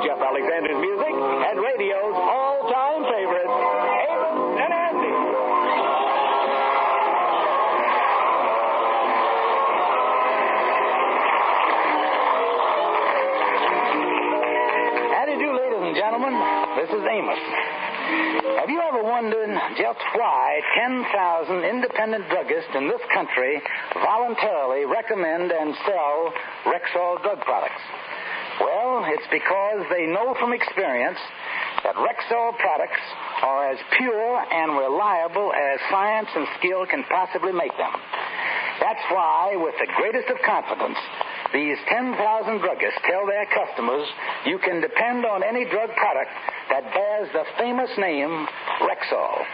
Jeff Alexander's music and radio's all-time favorite, Amos and Andy. How do you do, ladies and gentlemen? This is Amos. Have you ever wondered just why 10,000 independent druggists in this country voluntarily recommend and sell Rexall drug products? Well, it's because they know from experience that Rexall products are as pure and reliable as science and skill can possibly make them. That's why, with the greatest of confidence, these 10,000 druggists tell their customers you can depend on any drug product that bears the famous name Rexall.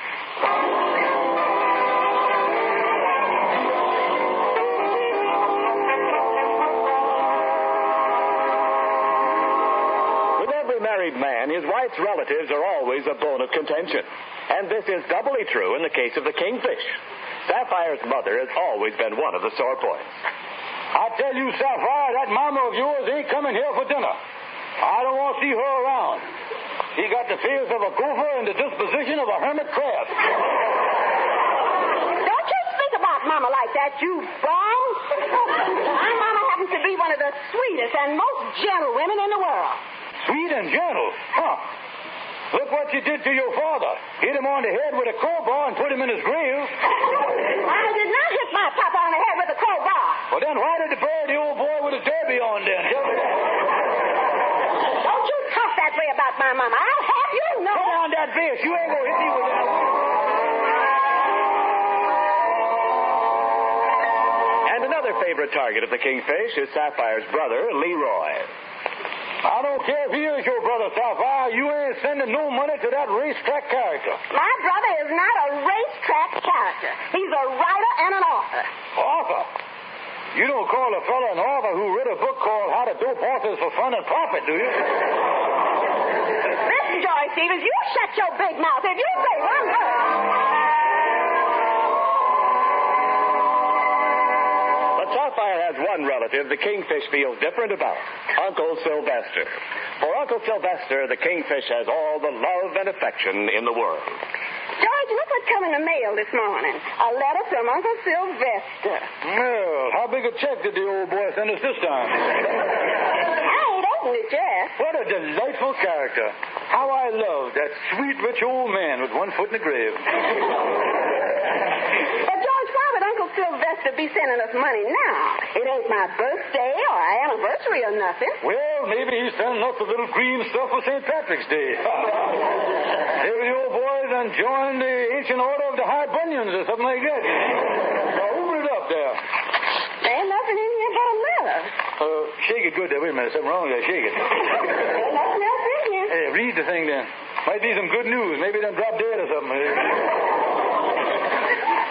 With every married man, his wife's relatives are always a bone of contention. And this is doubly true in the case of the kingfish. Sapphire's mother has always been one of the sore points. I tell you, Sapphire, that mama of yours ain't coming here for dinner. I don't want to see her around. She got the face of a gopher and the disposition of a hermit crab. Don't you speak about Mama like that, you bum. My Mama happens to be one of the sweetest and most gentle women in the world. Sweet and gentle? Huh. Look what you did to your father. Hit him on the head with a crowbar and put him in his grave. I did not hit my papa on the head with a crowbar. Well, then why did they bury the old boy with his derby on then? Don't you talk that way about my Mama. I'll have you know. Put down that fish. You ain't going to hit me with that. And another favorite target of the kingfish is Sapphire's brother, Leroy. I don't care if he is your brother, Sapphire. You ain't sending no money to that racetrack character. My brother is not a racetrack character. He's a writer and an author. Author? You don't call a fella an author who wrote a book called How to Dope Horses for Fun and Profit, do you? Listen, Joy Stevens, you shut your big mouth. If you say one word... Sapphire has one relative the kingfish feels different about, Uncle Sylvester. For Uncle Sylvester, the kingfish has all the love and affection in the world. George, look what come in the mail this morning. A letter from Uncle Sylvester. Well, how big a check did the old boy send us this time? I ain't opened it yet. What a delightful character. How I love that sweet, rich old man with one foot in the grave. But, George, why would Uncle Sylvester be sending us money now? It ain't my birthday or anniversary or nothing. Well, maybe he's sending us a little cream stuff for St. Patrick's Day. Maybe the old boys done joined the ancient order of the High Bunions or something like that. Now, open it up there. There ain't nothing in here but a letter. Shake it good there. Wait a minute. Something wrong there. Shake it. There's nothing else in here. Hey, read the thing then. Might be some good news. Maybe they done dropped dead or something.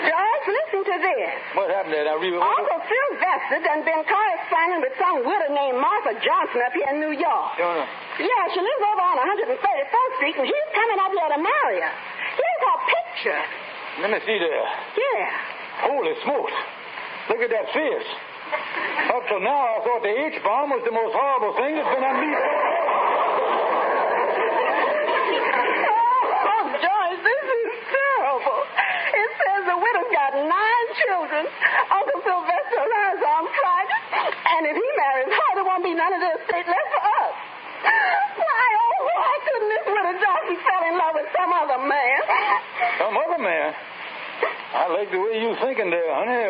George, listen to this. What happened there? Now, read it. Uncle Sylvester done been corresponding with some widow named Martha Johnson up here in New York. Yeah, she lives over on 134th Street, and he's coming up here to marry her. Here's her picture. Let me see there. Yeah. Holy smokes. Look at that face. Up till now, I thought the H-bomb was the most horrible thing that's been on me. Oh, George, this is terrible. It says the widow's got 9 children. Uncle Sylvester arrives on Friday, and if he marries her, there won't be none of the estate left for us. Why, oh, why couldn't this widow Johnson fell in love with some other man? Some other man? I like the way you thinking there, honey.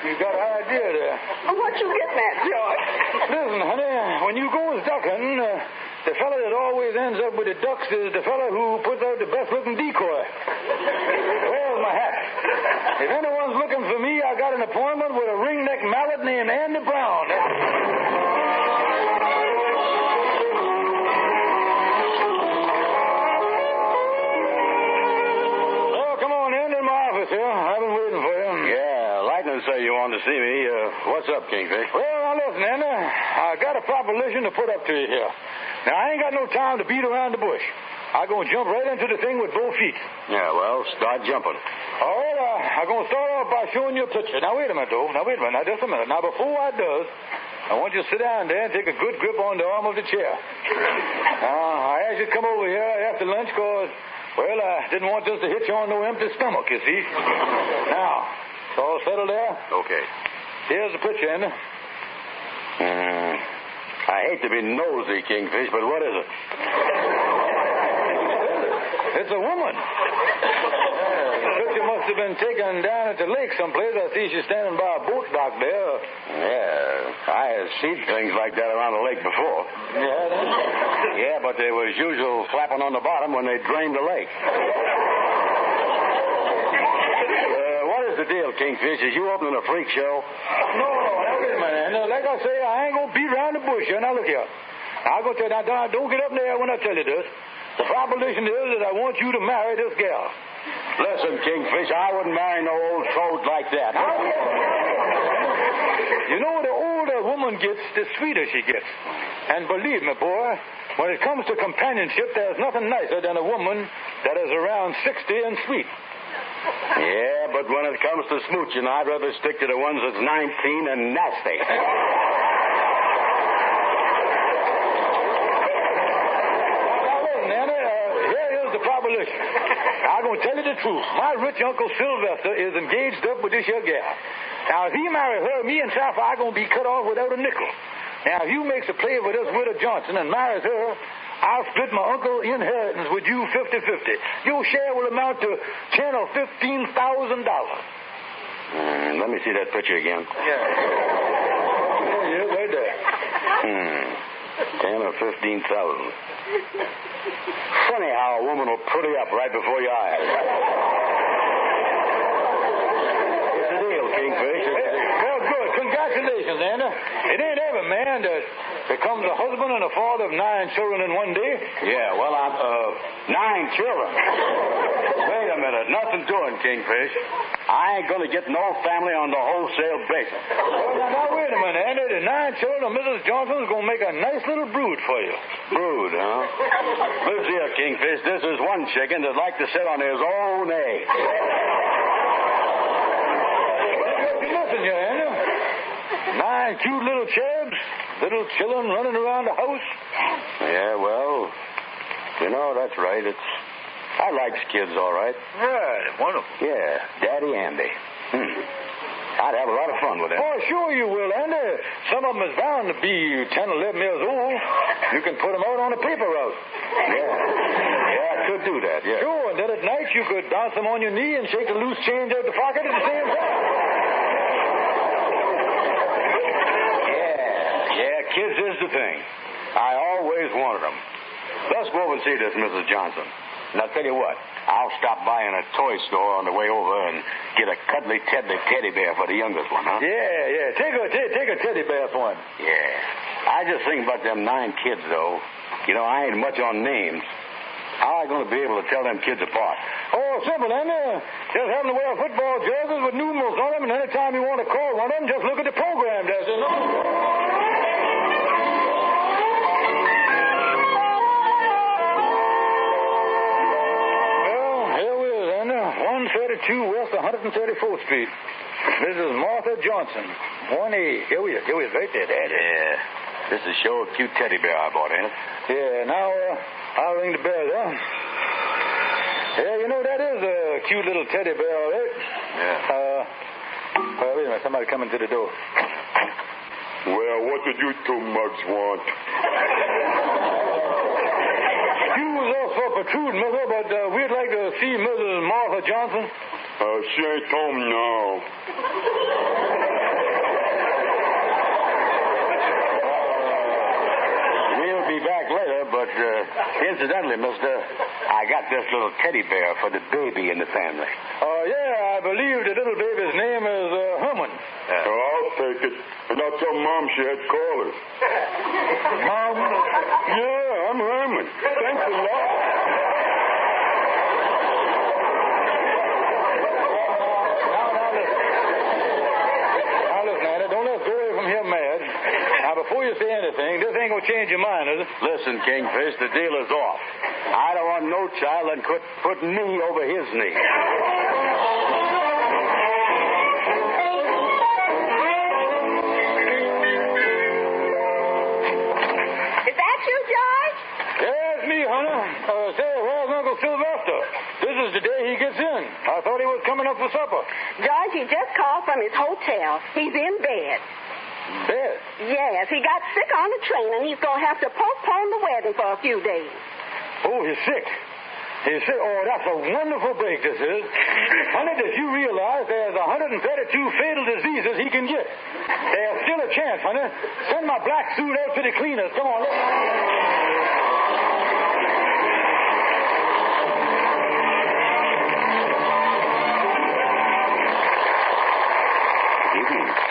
You got an idea there. What you getting at, George? Listen, honey, when you go ducking, the fella that always ends up with the ducks is the fella who puts out the best-looking decoy. Where's my hat? If anyone's looking for me, I got an appointment with a ring-neck mallet named Andy Brown. Well, come on in my office here. I've been waiting for you. Yeah, Lightning said you wanted to see me. What's up, Kingfish? Well, now listen, Andy. I got a proposition to put up to you here. Now, I ain't got no time to beat around the bush. I'm going to jump right into the thing with both feet. Yeah, well, start jumping. All right, I'm going to start off by showing you a picture. Now, wait a minute, though. Now, just a minute. Now, before I does, I want you to sit down there and take a good grip on the arm of the chair. Now, I asked you to come over here after lunch because, well, I didn't want just to hit you on no empty stomach, you see. Now, it's all settled there? Okay. Here's the picture, Andy. I hate to be nosy, Kingfish, but what is it? It's a woman. The picture must have been taken down at the lake someplace. I see she's standing by a boat dock there. Yeah, I have seen things like that around the lake before. Yeah, but there was usual flapping on the bottom when they drained the lake. What is the deal, Kingfish? Is you opening a freak show? No, wait a minute. Now, like I say, I ain't going to beat around the bush here. Now, look here. I'll go tell you. Now, don't get up there when I tell you this. The proposition is that I want you to marry this gal. Listen, Kingfish, I wouldn't marry no old toad like that. You know, the older a woman gets, the sweeter she gets. And believe me, boy, when it comes to companionship, there's nothing nicer than a woman that is around 60 and sweet. Yeah, but when it comes to smooching, I'd rather stick to the ones that's 19 and nasty. I'm going to tell you the truth. My rich Uncle Sylvester is engaged up with this here gal. Now, if he marries her, me and Sapphire are going to be cut off without a nickel. Now, if you makes a play with this widow Johnson and marries her, I'll split my uncle's inheritance with you 50-50. Your share will amount to $10,000 or $15,000. Let me see that picture again. Yeah, right there. 10 or 15,000. Funny how a woman will pretty up right before your eyes. What's the deal, Kingfish? Well, good. Congratulations, Anna. It ain't every man that becomes a husband and a father of 9 children in one day. Yeah, well, I'm, 9 children. Wait a minute. Nothing doing, Kingfish. I ain't going to get no family on the wholesale basis. Now, wait a minute, Andy. The 9 children of Mrs. Johnson's going to make a nice little brood for you. Brood, huh? Lives here, Kingfish. This is one chicken that'd like to sit on his own egg. Listen here, Andy. 9 cute little cherubs, little children running around the house. Yeah, well, you know, that's right. I likes kids, all right. Yeah, wonderful. Yeah, Daddy Andy. I'd have a lot of fun with them. Oh, sure you will, Andy. Some of them is bound to be 10, 11 years old. You can put them out on a paper route. Yeah, I could do that, yeah. Sure, and then at night you could bounce them on your knee and shake the loose change out the pocket at the same time. Yeah, kids is the thing. I always wanted them. Let's go over and see this Mrs. Johnson. And I'll tell you what, I'll stop by in a toy store on the way over and get a cuddly teddy bear for the youngest one, huh? Yeah. Take a teddy bear for him. Yeah. I just think about them 9 kids, though. You know, I ain't much on names. How am I going to be able to tell them kids apart? Oh, simple, Andy. Just have them to wear football jerseys with numerals on them, and anytime you want to call one of them, just look at the program, does it? West 134th Street. Mrs. Martha Johnson. 1A. Here we is right there, Daddy. Yeah. This is sure a cute teddy bear I bought, ain't it? Yeah, now, I'll ring the bell, huh? Yeah, you know, that is a cute little teddy bear, all right? Yeah. Wait a minute. Somebody coming to the door. Well, what did you 2 mugs want? Excuse us for protruding, Mother, but we'd like to see Mrs. Martha Johnson. She ain't home now. We'll be back later, but incidentally, mister, I got this little teddy bear for the baby in the family. Yeah, I believe the little baby's name is Herman. I'll take it. And I'll tell Mom she had callers. Mom? Yeah, I'm Herman. Thanks a lot. Before you say anything, this ain't gonna change your mind, is it? Listen, Kingfish, the deal is off. I don't want no child that could put me over his knee. supper? George, he just called from his hotel. He's in bed. Bed? Yes, he got sick on the train, and he's going to have to postpone the wedding for a few days. Oh, he's sick. He's sick. Oh, that's a wonderful break, this is. Honey, did you realize there's 132 fatal diseases he can get? There's still a chance, honey. Send my black suit out to the cleaners. Come on,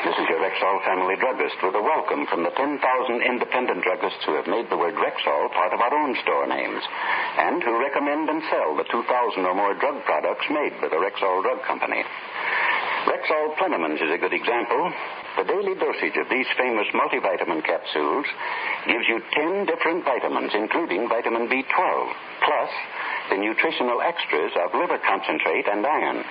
This is your Rexall family druggist with a welcome from the 10,000 independent druggists who have made the word Rexall part of our own store names and who recommend and sell the 2,000 or more drug products made by the Rexall Drug Company. Rexall Plenamins is a good example. The daily dosage of these famous multivitamin capsules gives you 10 different vitamins, including vitamin B12, plus the nutritional extras of liver concentrate and iron.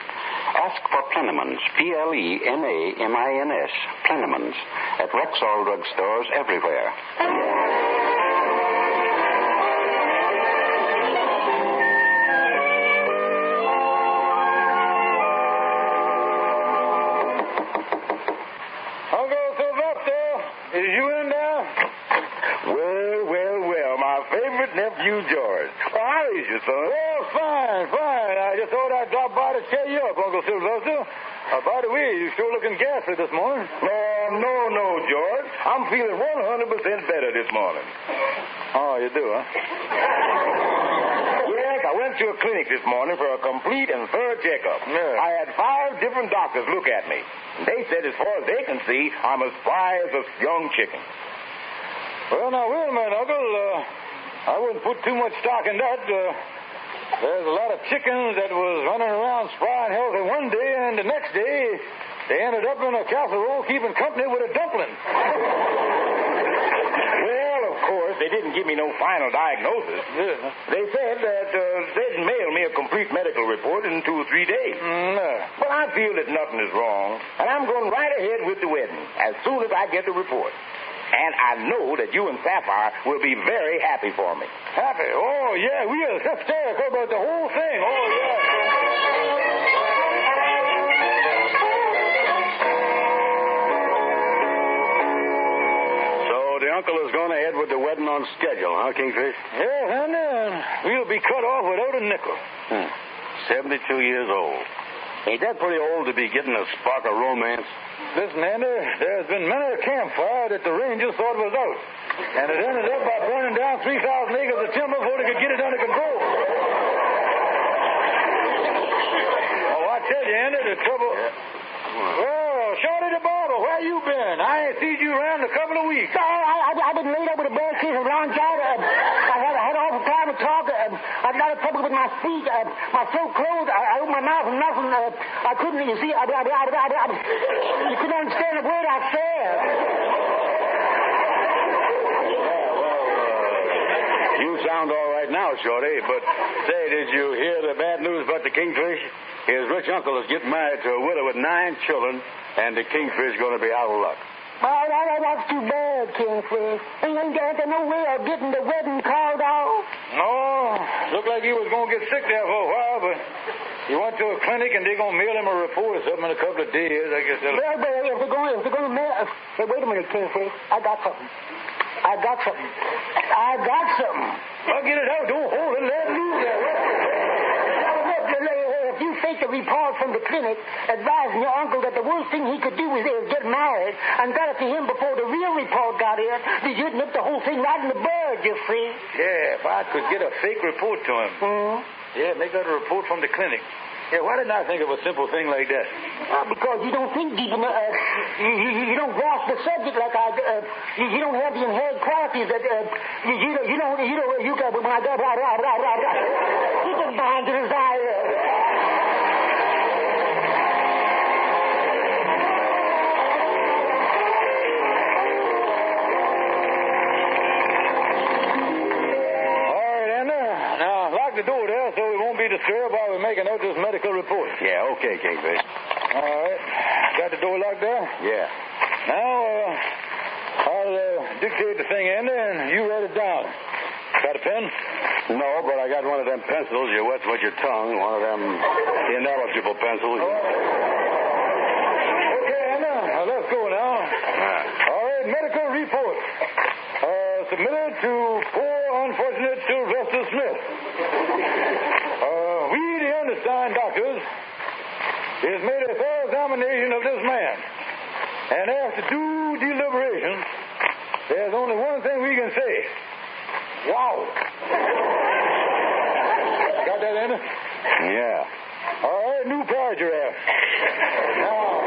Ask for Plenamins, Plenamins, Plenamins, at Rexall drugstores everywhere. Uncle Sylvester, is you in there? Well, my favorite nephew, George. Well, how is you, son? Well, fine. I just thought I'd drop by to cheer you up, Uncle Sylvester. By the way, you're sure looking ghastly this morning. No, George. I'm feeling 100% better this morning. Oh, you do, huh? Yes, I went to a clinic this morning for a complete and thorough checkup. Yeah. I had 5 different doctors look at me. They said as far as they can see, I'm as spry as a young chicken. Well, now, wait a minute, Uncle. I wouldn't put too much stock in that. There's a lot of chickens that was running around spry and healthy one day, and the next day, they ended up in a casserole keeping company with a dumpling. Well, of course, they didn't give me no final diagnosis. Yeah. They said that they'd mail me a complete medical report in 2 or 3 days. But I feel that nothing is wrong, and I'm going right ahead with the wedding as soon as I get the report. And I know that you and Sapphire will be very happy for me. Happy? Oh, yeah, we are hysterical about the whole thing. Oh, yeah. So the uncle is going ahead with the wedding on schedule, huh, Kingfish? Yeah, and we'll be cut off without a nickel. 72 years old. Ain't that pretty old to be getting a spark of romance? Listen, Andy, there's been many a campfire that the Rangers thought was out. And it ended up by burning down 3,000 acres of timber before they could get it under control. Oh, I tell you, Andy, the trouble... Well, Shorty the barber, where you been? I ain't seen you around in a couple of weeks. I've been laid up with a bad case of bronchitis. I had all the time to talk. I've got trouble with my feet. My throat closed. I opened my mouth and nothing. I couldn't, you see, you couldn't understand a word I said. You sound all right now, Shorty, but say, did you hear the bad news about the Kingfish? His rich uncle is getting married to a widow with 9 children, and the Kingfish is going to be out of luck. Oh, that's too bad, Kingfish. Ain't there no way of getting the wedding called off? No, looked like he was going to get sick there for a while, but he went to a clinic and they're going to mail him a report or something in a couple of days. I guess they'll... Well, if they're going to mail... Hey, wait a minute, Kingfish. I got something. Well, get it out. Don't hold it. Let it loose there. If you take the report from the clinic advising your uncle that the worst thing he could do is get married and got it to him before the real report got in, you'd nip the whole thing right in the bud, you see. Yeah, if I could get a fake report to him. Yeah, make that a report from the clinic. Yeah, why didn't I think of a simple thing like that? Because you don't think deep enough. You don't grasp the subject like I do. You don't have the inherent qualities that you got. You can find the desire. The door there so we won't be disturbed while we're making out this medical report. Yeah, okay, Kingfish. All right. Got the door locked there? Yeah. Now, I'll dictate the thing, Andy, and you write it down. Got a pen? No, but I got one of them pencils you wet with your tongue, one of them ineligible pencils. Okay, Anna, let's go now. All right, medical report. Submitted to poor unfortunate Sylvester Smith. We, the undersigned doctors, has made a thorough examination of this man. And after due deliberation, there's only one thing we can say. Wow. Got that, Anna? Yeah. All right, new paragraph. Now,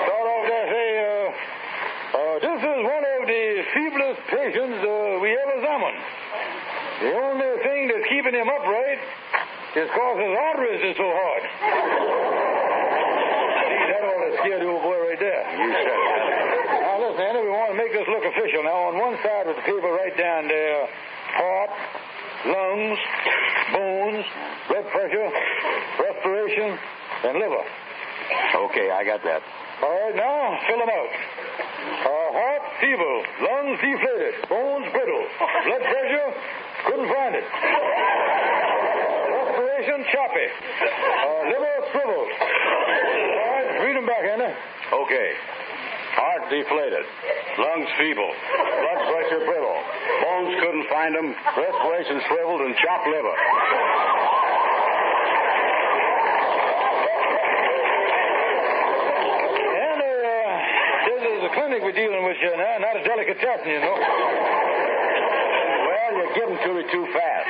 start off there, say, this is one of the feeblest patients we ever examined. The only thing that's keeping him upright is because his arteries are so hard. See, that ought to scare the old boy right there. You said it. Now, listen, Andy, we want to make this look official. Now, on one side of the paper, write down there, heart, lungs, bones, blood pressure, respiration, and liver. Okay, I got that. All right, now, fill them out. Heart, feeble. Lungs, deflated. Bones, brittle. Blood pressure, couldn't find it. Respiration, choppy. Liver, shriveled. All right, read them back, Andy. Okay. Heart deflated. Lungs feeble. Blood pressure brittle. Bones couldn't find them. Respiration shriveled and chopped liver. Clinic we're dealing with here now, not a delicatessen, you know. Well, you're giving to me too fast.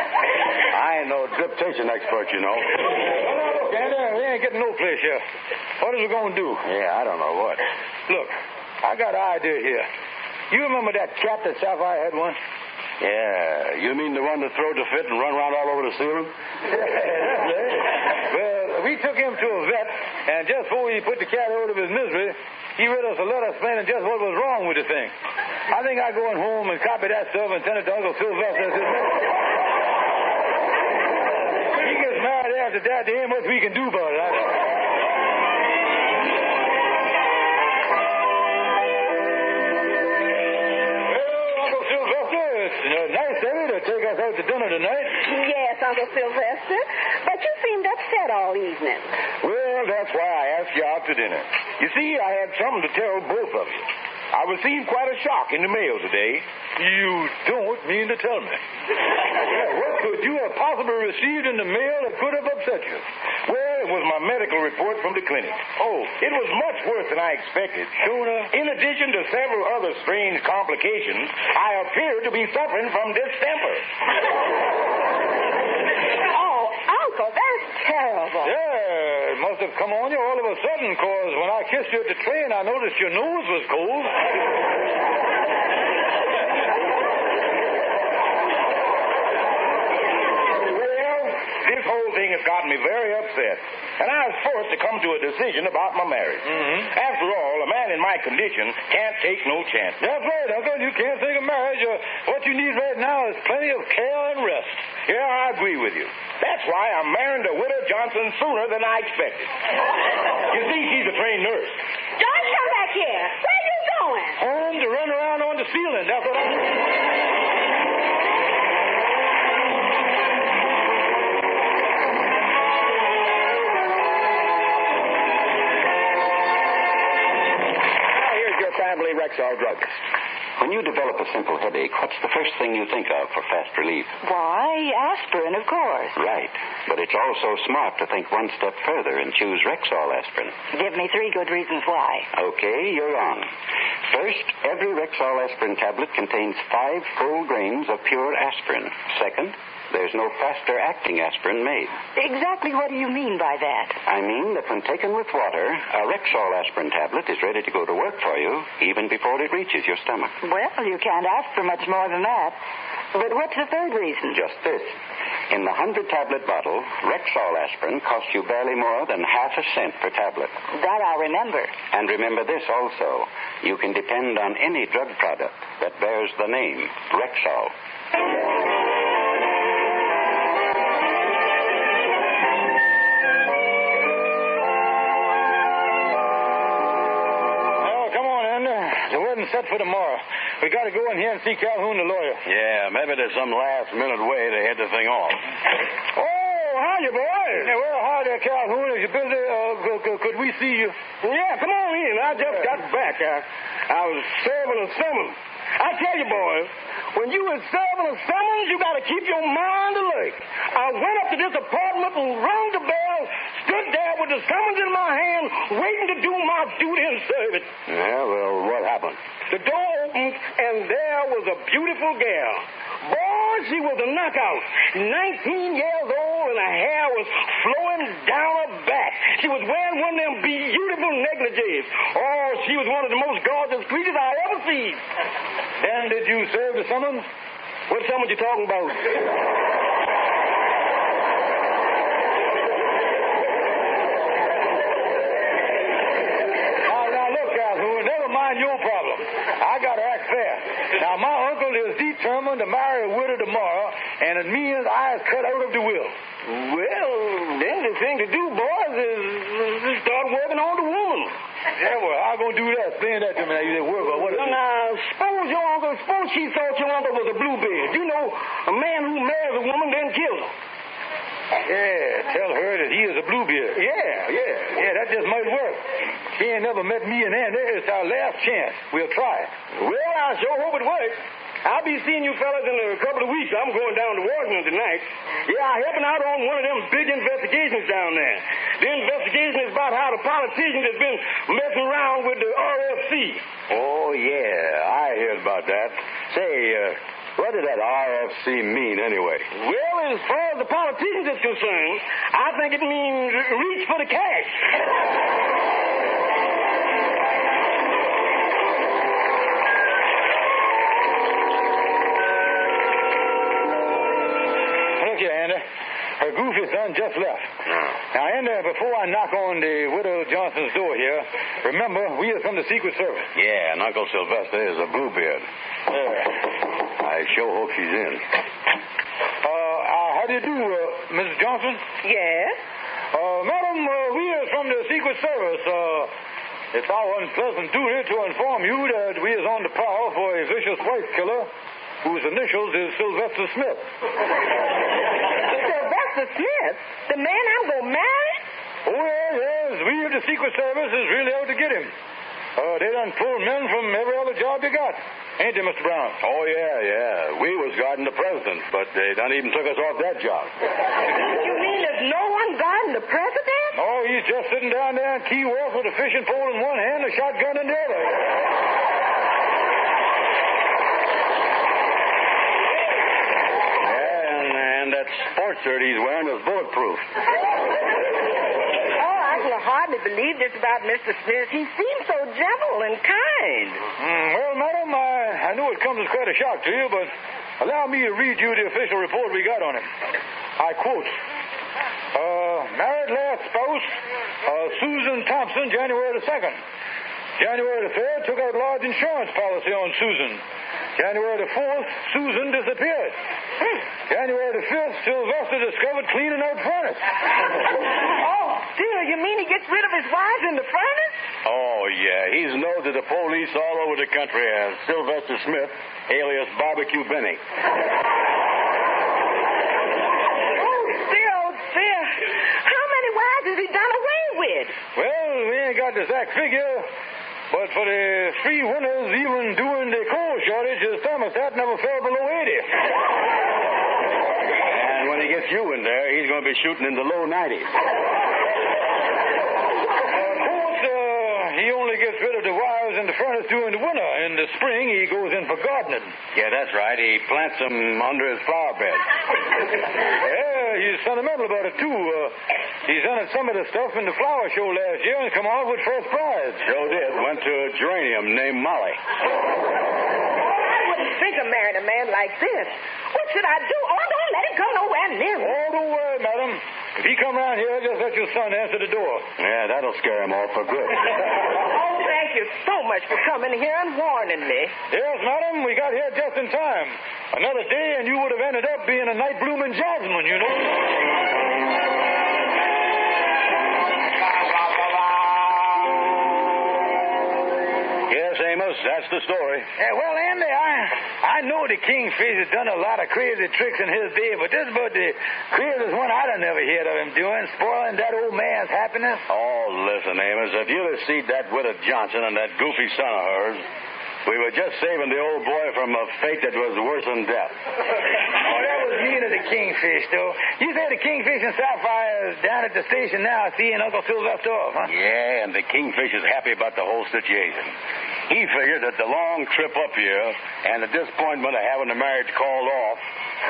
I ain't no dictation expert, you know. Well, now, look, Andy, we ain't getting no place here. What is we going to do? Yeah, I don't know what. Look, I got an idea here. You remember that cat that Sapphire had once? Yeah, you mean the one that throwed the fit and run around all over the ceiling? Well, we took him to a vet, and just before he put the cat out of his misery, he read us a letter explaining just what was wrong with the thing. I think I'll go home and copy that stuff and send it to Uncle Sylvester. He gets married after that, there ain't much we can do about it. Nice, Eddie, to take us out to dinner tonight. Yes, Uncle Sylvester. But you seemed upset all evening. Well, that's why I asked you out to dinner. You see, I had something to tell both of you. I received quite a shock in the mail today. You don't mean to tell me. What could you have possibly received in the mail that could have upset you? Well, it was my medical report from the clinic. Oh, it was much worse than I expected. In addition to several other strange complications, I appear to be suffering from distemper. Oh, Uncle, that's terrible. Yeah, it must have come on you all of a sudden, because when I kissed you at the train, I noticed your nose was cold. This whole thing has gotten me very upset, and I was forced to come to a decision about my marriage. After all, a man in my condition can't take no chance. That's right, Uncle. You can't think of marriage. What you need right now is plenty of care and rest. Yeah, I agree with you. That's why I'm marrying the widow Johnson sooner than I expected. You see, she's a trained nurse. George, come back here. Where are you going? Home to run around on the ceiling. That's what I'm doing. Family Rexall druggist. When you develop a simple headache, what's the first thing you think of for fast relief? Why, aspirin, of course. Right. But it's also smart to think one step further and choose Rexall aspirin. Give me 3 good reasons why. Okay, you're on. First, every Rexall aspirin tablet contains 5 full grains of pure aspirin. Second, there's no faster-acting aspirin made. Exactly what do you mean by that? I mean that when taken with water, a Rexall aspirin tablet is ready to go to work for you even before it reaches your stomach. Well, you can't ask for much more than that. But what's the third reason? Just this. In the 100-tablet bottle, Rexall aspirin costs you barely more than half a cent per tablet. That I'll remember. And remember this also. You can depend on any drug product that bears the name Rexall. Set for tomorrow. We got to go in here and see Calhoun, the lawyer. Yeah, maybe there's some last-minute way to head the thing off. Oh, howdy, boys. Yeah, well, hi there, Calhoun. Is you busy? Could we see you? Yeah, come on in. I just got back. I was serving a summons. I tell you, boys, when you is serving a summons, you got to keep your mind alert. I went up to this apartment and rung the bell, stood there with the summons in my hand, waiting to do my duty and serve it. Yeah, well, what happened? The door opened, and there was a beautiful gal. Boy, she was a knockout. 19 years old, and her hair was flowing down her back. She was wearing one of them beautiful negligees. Oh, she was one of the most gorgeous creatures I ever seen. And did you serve the summons? What summons you talking about? Your problem. I got to act fair. Now, my uncle is determined to marry a widow tomorrow, and it means I is cut out of the will. Well, then the thing to do, boys, is start working on the woman. Yeah, well, how going to do that? Explain that to me. Now, you didn't work on what? Now, suppose she thought your uncle was a bluebeard. You know, a man who marries a woman then kills her. Yeah, tell her that he is a bluebeard. Yeah, that just might work. She ain't never met me and Andy. It's our last chance. We'll try. Well, I sure hope it works. I'll be seeing you fellas in a couple of weeks. I'm going down to Washington tonight. Yeah, I'm helping out on one of them big investigations down there. The investigation is about how the politicians has been messing around with the RFC. Oh, yeah, I heard about that. Say, what did that RFC mean anyway? Well, as far as the politicians is concerned, I think it means reach for the cash. Look here, Andy. Her goofy son just left. Now, Andy, before I knock on the widow Johnson's door here, remember, we are from the Secret Service. Yeah, and Uncle Sylvester is a bluebeard. I sure hope she's in. How do you do, Mrs. Johnson? Yes? Madam, we are from the Secret Service. It's our unpleasant duty to inform you that we is on the prowl for a vicious wife killer whose initials is Sylvester Smith. Sylvester Smith? The man I'm going to marry? Oh, yes. We of the Secret Service is really out to get him. They done pulled men from every other job they got. Ain't they, Mr. Brown? Oh, yeah. We was guarding the president, but they done even took us off that job. You mean there's no one guarding the president? Oh, he's just sitting down there in Key West with a fishing pole in one hand and a shotgun in the other. Yeah, and that sports shirt he's wearing is bulletproof. I can hardly believe this about Mr. Smith. He seems so gentle and kind. Well, madam, I know it comes as quite a shock to you, but allow me to read you the official report we got on him. I quote, married last spouse, Susan Thompson, January the 2nd. January the 3rd, took out large insurance policy on Susan. January the 4th, Susan disappeared. January the 5th, Sylvester discovered cleaning out furnace. Oh, dear, you mean he gets rid of his wives in the furnace? Oh, yeah. He's known to the police all over the country as Sylvester Smith, alias Barbecue Benny. Oh, dear. How many wives has he done away with? Well, we ain't got the exact figure, but for the 3 winners, even during the coal shortage, his thermostat never fell below 80. And when he gets you in there, he's going to be shooting in the low 90s. He only gets rid of the wires in the furnace during the winter. In the spring, he goes in for gardening. Yeah, that's right. He plants them under his flower bed. Yeah, he's sentimental about it, too. He's done some of the stuff in the flower show last year and come out with first prize. Sure did. Went to a geranium named Molly. I wouldn't think of marrying a man like this. What should I do? Oh, don't let him come nowhere near me. Oh, don't worry, madam. If he come around here, just let your son answer the door. Yeah, that'll scare him off for good. Oh, thank you so much for coming here and warning me. Yes, madam, we got here just in time. Another day and you would have ended up being a night blooming jasmine, you know. Yes, Amos? that's the story. Yeah, well, Andy, I know the Kingfish has done a lot of crazy tricks in his day, but this is about the craziest one I'd have never heard of him doing, spoiling that old man's happiness. Oh, listen, Amos, if you'd have seen that widow Johnson and that goofy son of hers, we were just saving the old boy from a fate that was worse than death. Oh, that was mean of the Kingfish, though. You say the Kingfish and Sapphire is down at the station now seeing Uncle Sylvester off, huh? Yeah, and the Kingfish is happy about the whole situation. He figured that the long trip up here and the disappointment of having the marriage called off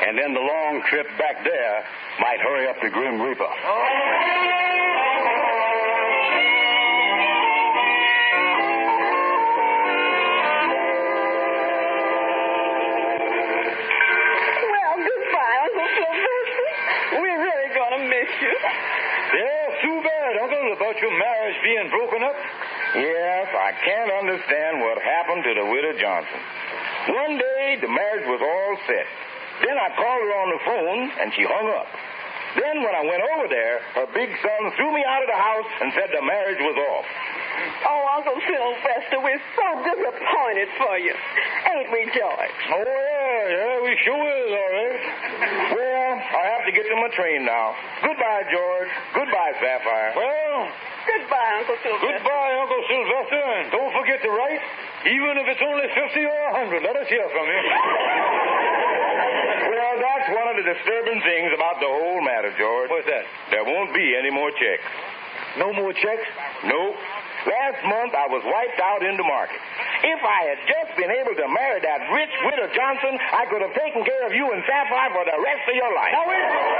and then the long trip back there might hurry up the Grim Reaper. Yeah, too bad, Uncle, about your marriage being broken up. Yes, I can't understand what happened to the widow Johnson. One day, the marriage was all set. Then I called her on the phone, and she hung up. Then when I went over there, her big son threw me out of the house and said the marriage was off. Oh, Uncle Sylvester, we're so disappointed for you. Ain't we, George? Oh, yeah, we sure is, all right. Well, I have to get to my train now. Goodbye, George. Goodbye, Sapphire. Well, goodbye, Uncle Sylvester. Goodbye, Uncle Sylvester, and don't forget to write, even if it's only 50 or 100. Let us hear from you. Well, that's one of the disturbing things about the whole matter, George. What's that? There won't be any more checks. No more checks? Nope. Last month, I was wiped out in the market. If I had just been able to marry that rich widow Johnson, I could have taken care of you and Sapphire for the rest of your life. Now, wait a minute.